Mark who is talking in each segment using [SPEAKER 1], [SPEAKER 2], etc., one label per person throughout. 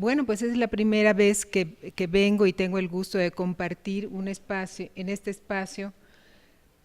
[SPEAKER 1] Bueno, pues es la primera vez que vengo y tengo el gusto de compartir un espacio, en este espacio,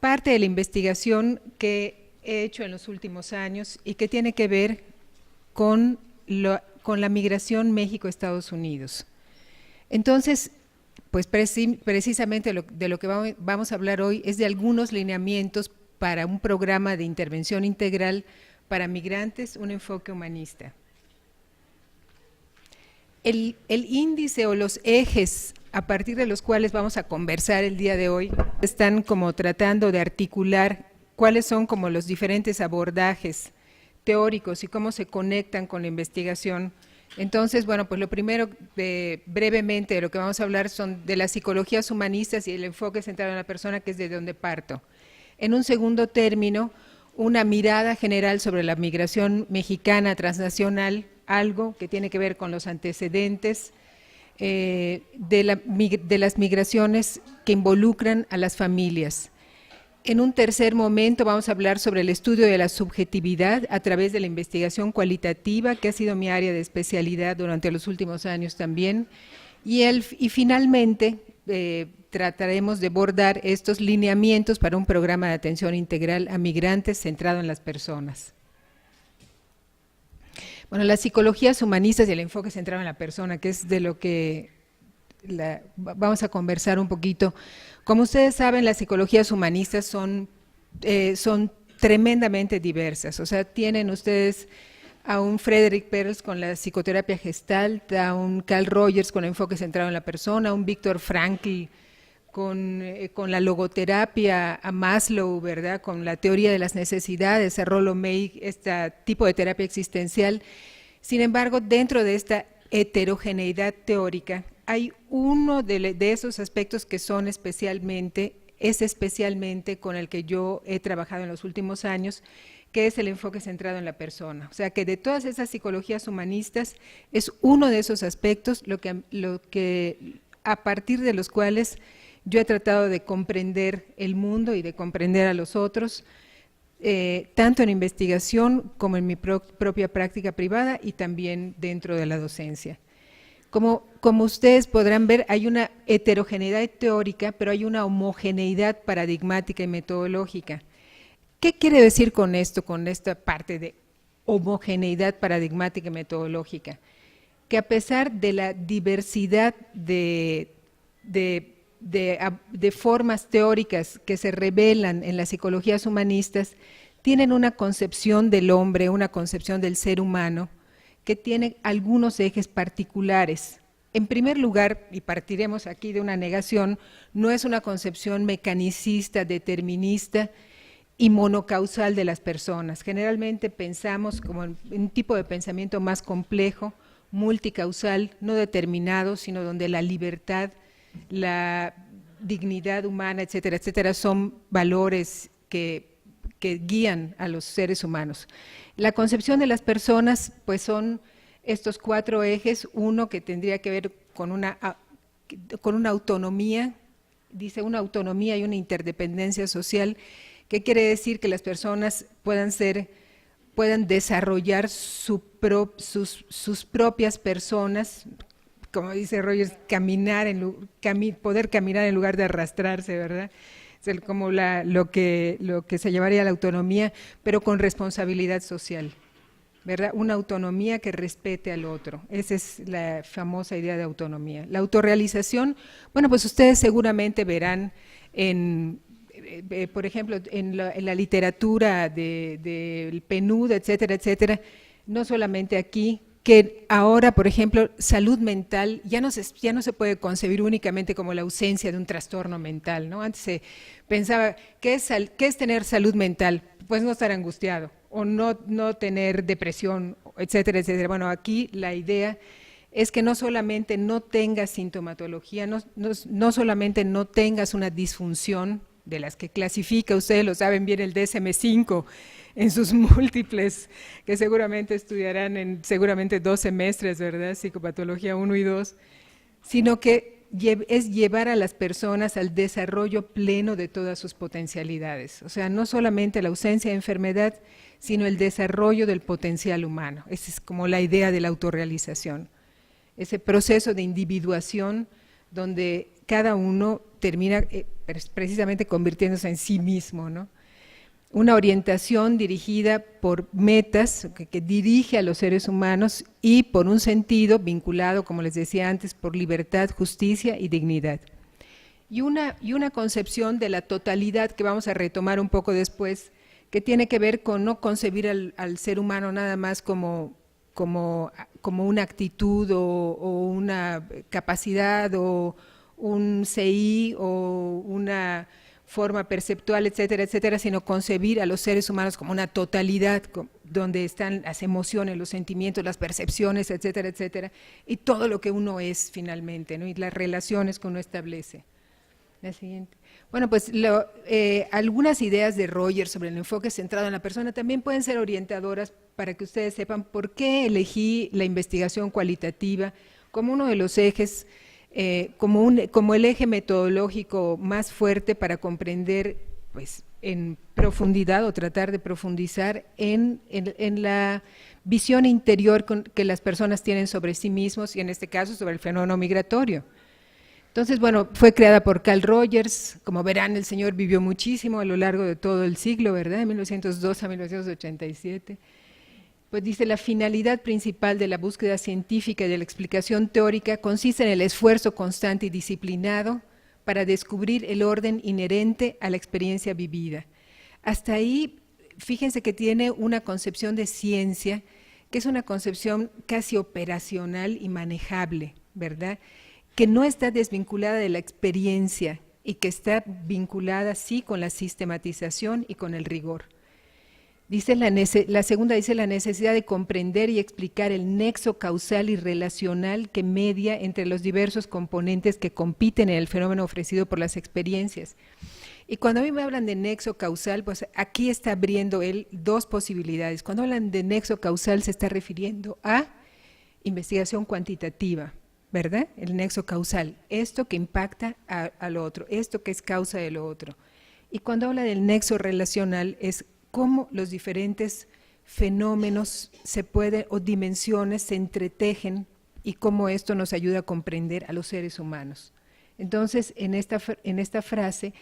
[SPEAKER 1] parte de la investigación que he hecho en los últimos años y que tiene que ver con la migración México-Estados Unidos. Entonces, pues precisamente de lo que vamos a hablar hoy es de algunos lineamientos para un programa de intervención integral para migrantes, un enfoque humanista. El índice o los ejes a partir de los cuales vamos a conversar el día de hoy están como tratando de articular cuáles son como los diferentes abordajes teóricos y cómo se conectan con la investigación. Entonces, bueno, pues lo primero, brevemente, de lo que vamos a hablar son de las psicologías humanistas y el enfoque centrado en la persona, que es de donde parto. En un segundo término, una mirada general sobre la migración mexicana transnacional, algo que tiene que ver con los antecedentes de las migraciones que involucran a las familias. En un tercer momento vamos a hablar sobre el estudio de la subjetividad a través de la investigación cualitativa, que ha sido mi área de especialidad durante los últimos años también. Y finalmente trataremos de abordar estos lineamientos para un programa de atención integral a migrantes centrado en las personas. Bueno, las psicologías humanistas y el enfoque centrado en la persona, que es de lo que vamos a conversar un poquito. Como ustedes saben, las psicologías humanistas son tremendamente diversas. O sea, tienen ustedes a un Frederick Perls con la psicoterapia gestalt, a un Carl Rogers con enfoque centrado en la persona, a un Viktor Frankl con la logoterapia, a Maslow, ¿verdad?, con la teoría de las necesidades, a Rollo May, este tipo de terapia existencial. Sin embargo, dentro de esta heterogeneidad teórica, hay uno de esos aspectos que es especialmente con el que yo he trabajado en los últimos años, que es el enfoque centrado en la persona. O sea, que de todas esas psicologías humanistas es uno de esos aspectos lo que a partir de los cuales yo he tratado de comprender el mundo y de comprender a los otros, tanto en investigación como en mi propia práctica privada y también dentro de la docencia. Como ustedes podrán ver, hay una heterogeneidad teórica, pero hay una homogeneidad paradigmática y metodológica. ¿Qué quiere decir con esto, con esta parte de homogeneidad paradigmática y metodológica? Que a pesar de la diversidad de formas teóricas que se revelan en las psicologías humanistas, tienen una concepción del hombre, una concepción del ser humano, que tiene algunos ejes particulares. En primer lugar, y partiremos aquí de una negación, no es una concepción mecanicista, determinista y monocausal de las personas. Generalmente pensamos como en un tipo de pensamiento más complejo, multicausal, no determinado, sino donde la libertad, la dignidad humana, etcétera, etcétera, son valores que guían a los seres humanos. La concepción de las personas, pues son estos cuatro ejes, uno que tendría que ver con una autonomía, dice una autonomía y una interdependencia social, que quiere decir que las personas puedan desarrollar sus propias personas, como dice Rogers, poder caminar en lugar de arrastrarse, ¿verdad? Es como lo que se llamaría la autonomía, pero con responsabilidad social, ¿verdad? Una autonomía que respete al otro. Esa es la famosa idea de autonomía. La autorrealización, bueno, pues ustedes seguramente verán por ejemplo, en la literatura del PNUD, etcétera, etcétera, no solamente aquí, que ahora, por ejemplo, salud mental ya no se puede concebir únicamente como la ausencia de un trastorno mental, ¿no? Antes se pensaba, ¿qué es tener salud mental? Pues no estar angustiado, o no tener depresión, etcétera, etcétera. Bueno, aquí la idea es que no solamente no tengas sintomatología, no solamente no tengas una disfunción de las que clasifica, ustedes lo saben bien, el DSM-5, en sus múltiples, que seguramente estudiarán en 2 semestres, ¿verdad? Psicopatología 1 y 2, sino que es llevar a las personas al desarrollo pleno de todas sus potencialidades. O sea, no solamente la ausencia de enfermedad, sino el desarrollo del potencial humano. Esa es como la idea de la autorrealización. ese proceso de individuación donde cada uno termina precisamente convirtiéndose en sí mismo, ¿no? Una orientación dirigida por metas que dirige a los seres humanos y por un sentido vinculado, como les decía antes, por libertad, justicia y dignidad. Y una concepción de la totalidad que vamos a retomar un poco después, que tiene que ver con no concebir al ser humano nada más como una actitud o una capacidad o un CI o una forma perceptual, etcétera, etcétera, sino concebir a los seres humanos como una totalidad, donde están las emociones, los sentimientos, las percepciones, etcétera, etcétera, y todo lo que uno es finalmente, ¿no? Y las relaciones que uno establece. La siguiente. Bueno, pues algunas ideas de Rogers sobre el enfoque centrado en la persona también pueden ser orientadoras para que ustedes sepan por qué elegí la investigación cualitativa como uno de los ejes, como el eje metodológico más fuerte para comprender, pues, en profundidad o tratar de profundizar en la visión interior que las personas tienen sobre sí mismos y en este caso sobre el fenómeno migratorio. Entonces, bueno, fue creada por Carl Rogers. Como verán, el señor vivió muchísimo a lo largo de todo el siglo, ¿verdad? De 1902 a 1987. Pues dice, la finalidad principal de la búsqueda científica y de la explicación teórica consiste en el esfuerzo constante y disciplinado para descubrir el orden inherente a la experiencia vivida. Hasta ahí, fíjense que tiene una concepción de ciencia, que es una concepción casi operacional y manejable, ¿verdad?, que no está desvinculada de la experiencia y que está vinculada, sí, con la sistematización y con el rigor. Dice la segunda dice la necesidad de comprender y explicar el nexo causal y relacional que media entre los diversos componentes que compiten en el fenómeno ofrecido por las experiencias. Y cuando a mí me hablan de nexo causal, pues aquí está abriendo él dos posibilidades. Cuando hablan de nexo causal se está refiriendo a investigación cuantitativa, ¿verdad? El nexo causal, esto que impacta al otro, esto que es causa de lo otro. Y cuando habla del nexo relacional es cómo los diferentes fenómenos o dimensiones se entretejen y cómo esto nos ayuda a comprender a los seres humanos. Entonces, en esta frase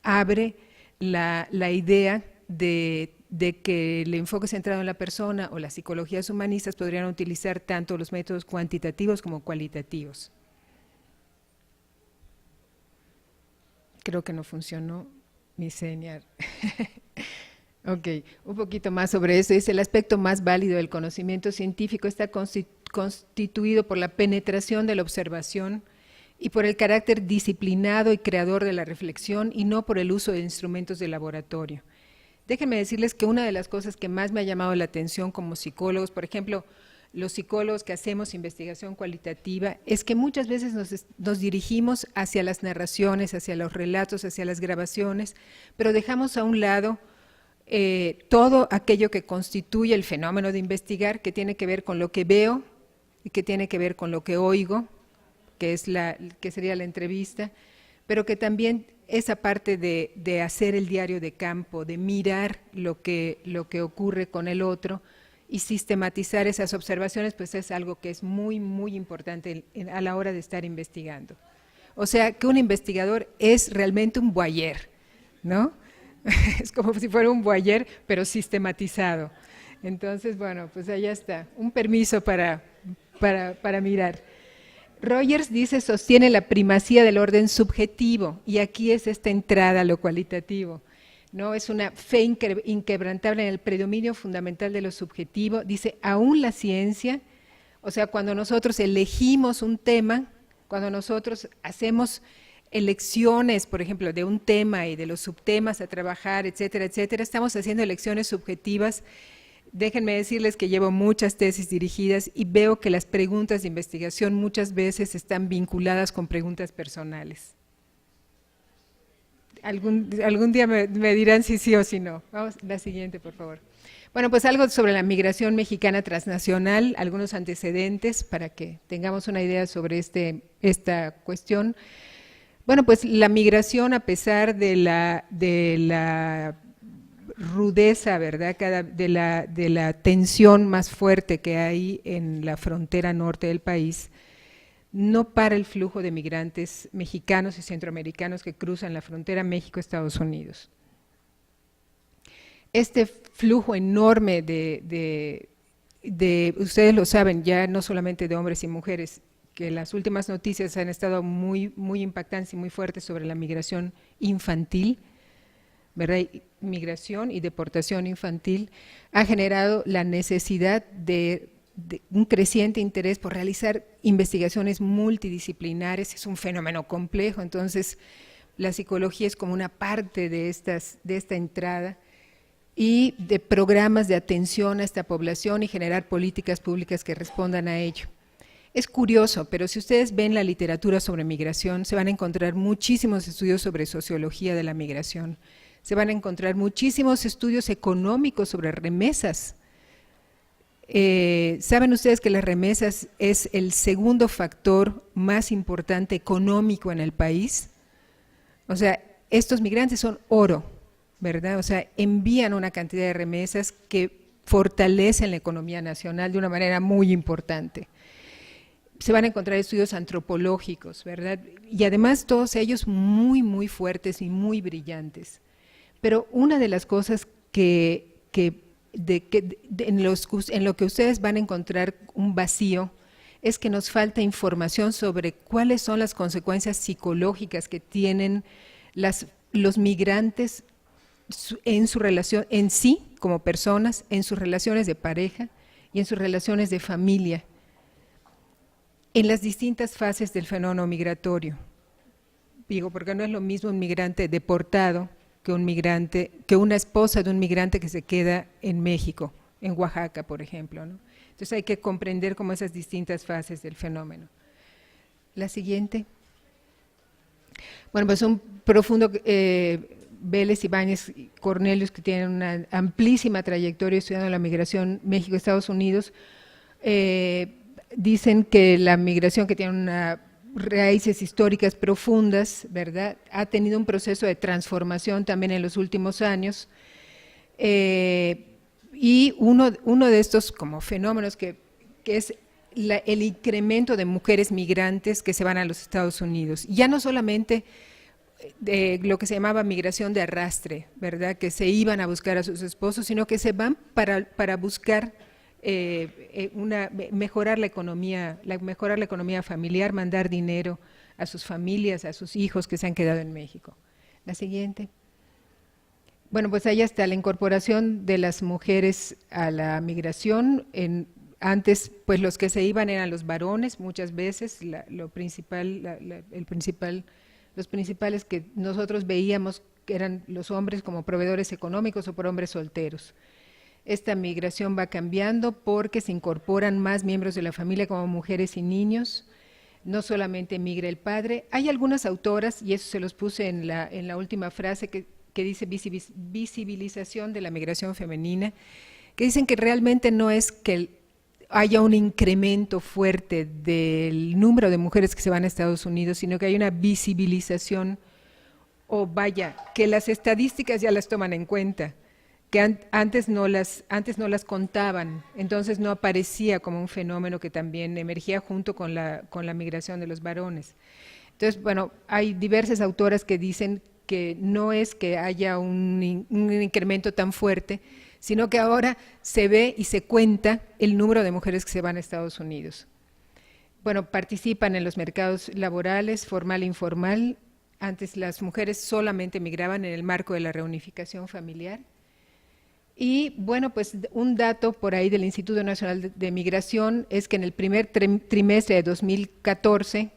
[SPEAKER 1] abre la idea de que el enfoque centrado en la persona o las psicologías humanistas podrían utilizar tanto los métodos cuantitativos como cualitativos. Creo que no funcionó mi señal. Ok, un poquito más sobre eso. Dice, el aspecto más válido del conocimiento científico está constituido por la penetración de la observación y por el carácter disciplinado y creador de la reflexión y no por el uso de instrumentos de laboratorio. Déjenme decirles que una de las cosas que más me ha llamado la atención como psicólogos, por ejemplo, los psicólogos que hacemos investigación cualitativa, es que muchas veces nos dirigimos hacia las narraciones, hacia los relatos, hacia las grabaciones, pero dejamos a un lado todo aquello que constituye el fenómeno de investigar, que tiene que ver con lo que veo y que tiene que ver con lo que oigo, que sería la entrevista, pero que también esa parte de hacer el diario de campo, de mirar lo que ocurre con el otro y sistematizar esas observaciones, pues es algo que es muy, muy importante a la hora de estar investigando. O sea, que un investigador es realmente un voyeur, ¿no? Es como si fuera un voyeur, pero sistematizado. Entonces, bueno, pues allá está, un permiso para mirar. Rogers dice, sostiene la primacía del orden subjetivo, y aquí es esta entrada a lo cualitativo, ¿no? Es una fe inquebrantable en el predominio fundamental de lo subjetivo. Dice, aún la ciencia, o sea, cuando nosotros elegimos un tema, cuando nosotros hacemos elecciones, por ejemplo, de un tema y de los subtemas a trabajar, etcétera, etcétera, estamos haciendo elecciones subjetivas. Déjenme decirles que llevo muchas tesis dirigidas y veo que las preguntas de investigación muchas veces están vinculadas con preguntas personales. Algún día me dirán si sí o si no. Vamos, la siguiente, por favor. Bueno, pues algo sobre la migración mexicana transnacional, algunos antecedentes para que tengamos una idea sobre esta cuestión. Bueno, pues la migración, a pesar de la rudeza, ¿verdad?, de la tensión más fuerte que hay en la frontera norte del país, no para el flujo de migrantes mexicanos y centroamericanos que cruzan la frontera México-Estados Unidos. Este flujo enorme ustedes lo saben, ya no solamente de hombres y mujeres, que las últimas noticias han estado muy impactantes y muy fuertes sobre la migración infantil, ¿verdad? Migración y deportación infantil, ha generado la necesidad de un creciente interés por realizar investigaciones multidisciplinares. Es un fenómeno complejo, entonces la psicología es como una parte de esta entrada, y de programas de atención a esta población y generar políticas públicas que respondan a ello. Es curioso, pero si ustedes ven la literatura sobre migración, se van a encontrar muchísimos estudios sobre sociología de la migración, se van a encontrar muchísimos estudios económicos sobre remesas. ¿Saben ustedes que las remesas es el segundo factor más importante económico en el país? O sea, estos migrantes son oro, ¿verdad? O sea, envían una cantidad de remesas que fortalecen la economía nacional de una manera muy importante. Se van a encontrar estudios antropológicos, ¿verdad? Y además todos ellos muy fuertes y muy brillantes. Pero una de las cosas en lo que ustedes van a encontrar un vacío es que nos falta información sobre cuáles son las consecuencias psicológicas que tienen los migrantes en su relación en sí como personas, en sus relaciones de pareja y en sus relaciones de familia, en las distintas fases del fenómeno migratorio. Digo, porque no es lo mismo un migrante deportado que una esposa de un migrante que se queda en México, en Oaxaca, por ejemplo, ¿no? Entonces hay que comprender como esas distintas fases del fenómeno. La siguiente. Bueno, pues un profundo Vélez, Ibáñez y Cornelius, que tienen una amplísima trayectoria estudiando la migración México-Estados Unidos, dicen que la migración, que tiene unas raíces históricas profundas, ¿verdad?, ha tenido un proceso de transformación también en los últimos años, y uno de estos como fenómenos que es el incremento de mujeres migrantes que se van a los Estados Unidos, ya no solamente de lo que se llamaba migración de arrastre, ¿verdad?, que se iban a buscar a sus esposos, sino que se van para buscar mejorar la economía familiar, mandar dinero a sus familias, a sus hijos que se han quedado en México. La siguiente. Bueno, pues ahí está la incorporación de las mujeres a la migración. Antes, pues los que se iban eran los varones, muchas veces, los principales que nosotros veíamos que eran los hombres como proveedores económicos o por hombres solteros. Esta migración va cambiando porque se incorporan más miembros de la familia como mujeres y niños, no solamente migra el padre. Hay algunas autoras, y eso se los puse en la última frase, que dice visibilización de la migración femenina, que dicen que realmente no es que haya un incremento fuerte del número de mujeres que se van a Estados Unidos, sino que hay una visibilización, o vaya, que las estadísticas ya las toman en cuenta, que antes no las contaban, entonces no aparecía como un fenómeno que también emergía junto con la migración de los varones. Entonces, bueno, hay diversas autoras que dicen que no es que haya un incremento tan fuerte, sino que ahora se ve y se cuenta el número de mujeres que se van a Estados Unidos. Bueno, participan en los mercados laborales, formal e informal. Antes las mujeres solamente migraban en el marco de la reunificación familiar. Y bueno, pues un dato por ahí del Instituto Nacional de Migración es que en el primer trimestre de 2014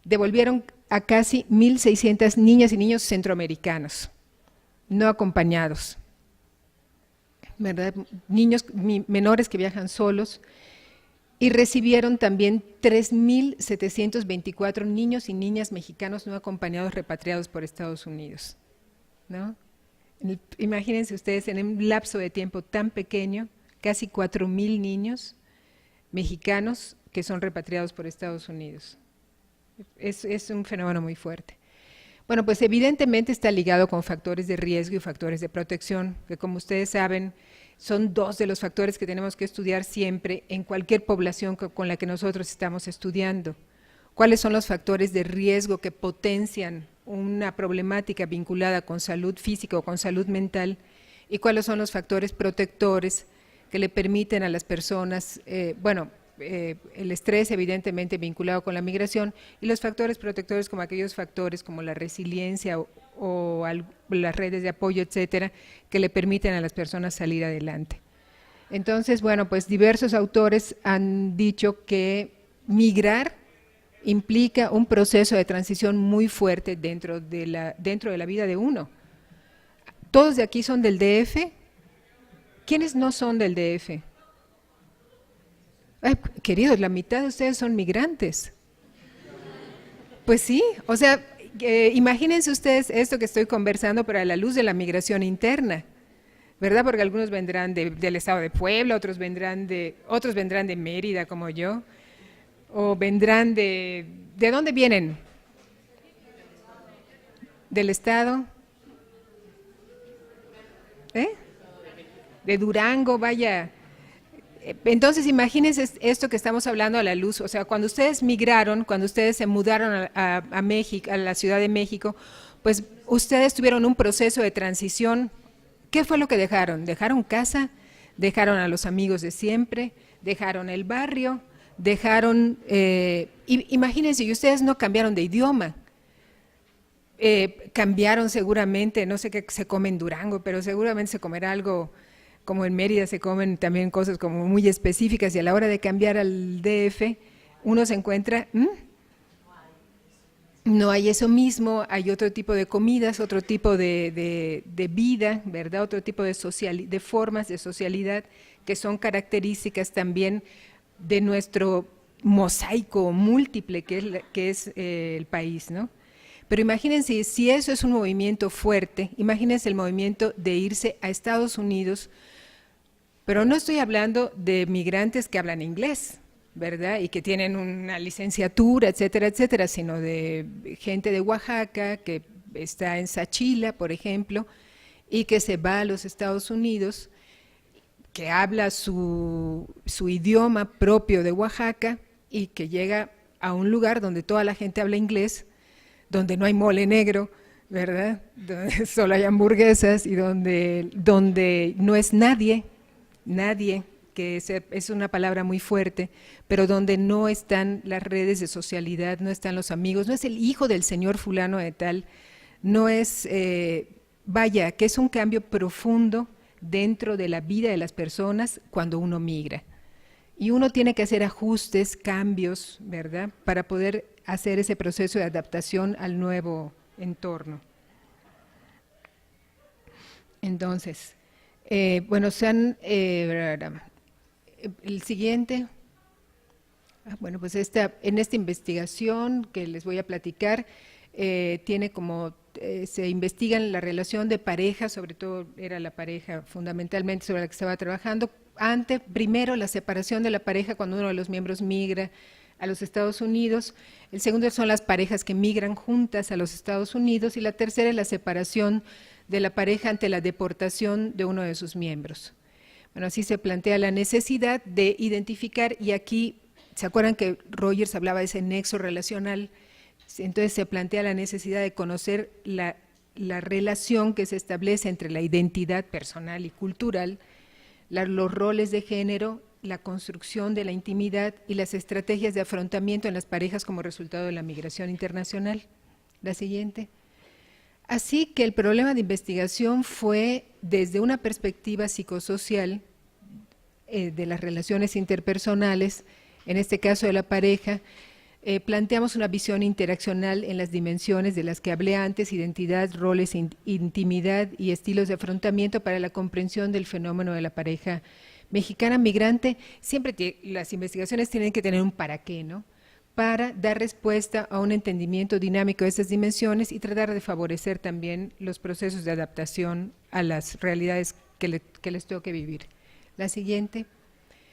[SPEAKER 1] devolvieron a casi 1.600 niñas y niños centroamericanos, no acompañados, ¿verdad?, niños menores que viajan solos, y recibieron también 3.724 niños y niñas mexicanos no acompañados repatriados por Estados Unidos, ¿no? Imagínense ustedes, en un lapso de tiempo tan pequeño, casi 4.000 niños mexicanos que son repatriados por Estados Unidos. Es un fenómeno muy fuerte. Bueno, pues evidentemente está ligado con factores de riesgo y factores de protección, que como ustedes saben, son dos de los factores que tenemos que estudiar siempre en cualquier población con la que nosotros estamos estudiando. cuáles son los factores de riesgo que potencian una problemática vinculada con salud física o con salud mental, y cuáles son los factores protectores que le permiten a las personas, el estrés evidentemente vinculado con la migración, y los factores protectores como aquellos factores como la resiliencia o las redes de apoyo, etcétera, que le permiten a las personas salir adelante. Entonces, bueno, pues diversos autores han dicho que migrar implica un proceso de transición muy fuerte dentro de la vida de uno. ¿Todos de aquí son del DF? ¿Quiénes no son del DF? Ay, queridos, la mitad de ustedes son migrantes. Pues sí, o sea, imagínense ustedes esto que estoy conversando, pero a la luz de la migración interna, ¿verdad? Porque algunos vendrán del estado de Puebla, otros vendrán de Mérida, como yo, o vendrán ¿de dónde vienen? ¿Del estado? De Durango, vaya. Entonces, imagínense esto que estamos hablando a la luz, o sea, cuando ustedes migraron, cuando ustedes se mudaron a México, a la Ciudad de México, pues ustedes tuvieron un proceso de transición. ¿Qué fue lo que dejaron? Dejaron casa, dejaron a los amigos de siempre, dejaron el barrio, dejaron, imagínense, y ustedes no cambiaron de idioma, cambiaron seguramente, no sé qué se come en Durango, pero seguramente se comerá algo como en Mérida, se comen también cosas como muy específicas, y a la hora de cambiar al DF, uno se encuentra, no hay eso mismo, hay otro tipo de comidas, otro tipo de vida, ¿verdad? Otro tipo de formas de socialidad que son características también de nuestro mosaico múltiple que es el país, ¿no? Pero imagínense, si eso es un movimiento fuerte, imagínense el movimiento de irse a Estados Unidos, pero no estoy hablando de migrantes que hablan inglés, ¿verdad? Y que tienen una licenciatura, etcétera, etcétera, sino de gente de Oaxaca que está en Sachila, por ejemplo, y que se va a los Estados Unidos, que habla su idioma propio de Oaxaca y que llega a un lugar donde toda la gente habla inglés, donde no hay mole negro, ¿verdad? Donde solo hay hamburguesas y donde no es nadie, que es una palabra muy fuerte, pero donde no están las redes de socialidad, no están los amigos, no es el hijo del señor fulano de tal, no es, vaya, que es un cambio profundo dentro de la vida de las personas cuando uno migra. Y uno tiene que hacer ajustes, cambios, ¿verdad?, para poder hacer ese proceso de adaptación al nuevo entorno. Entonces, bueno, el siguiente. Bueno, pues en esta investigación que les voy a platicar, tiene como, se investigan la relación de pareja, sobre todo era la pareja fundamentalmente sobre la que estaba trabajando, primero la separación de la pareja cuando uno de los miembros migra a los Estados Unidos, el segundo son las parejas que migran juntas a los Estados Unidos, y la tercera es la separación de la pareja ante la deportación de uno de sus miembros. Bueno, así se plantea la necesidad de identificar, y aquí, ¿se acuerdan que Rogers hablaba de ese nexo relacional? Entonces se plantea la necesidad de conocer la relación que se establece entre la identidad personal y cultural, los roles de género, la construcción de la intimidad y las estrategias de afrontamiento en las parejas como resultado de la migración internacional. La siguiente. Así que el problema de investigación fue desde una perspectiva psicosocial de las relaciones interpersonales, en este caso de la pareja, planteamos una visión interaccional en las dimensiones de las que hablé antes: identidad, roles, intimidad y estilos de afrontamiento para la comprensión del fenómeno de la pareja mexicana migrante. Siempre las investigaciones tienen que tener un para qué, ¿no?, para dar respuesta a un entendimiento dinámico de estas dimensiones y tratar de favorecer también los procesos de adaptación a las realidades que les toque vivir. La siguiente.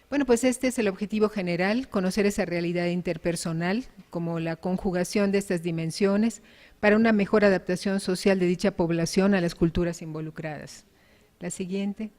[SPEAKER 1] Bueno, pues este es el objetivo general: conocer esa realidad interpersonal como la conjugación de estas dimensiones para una mejor adaptación social de dicha población a las culturas involucradas. La siguiente.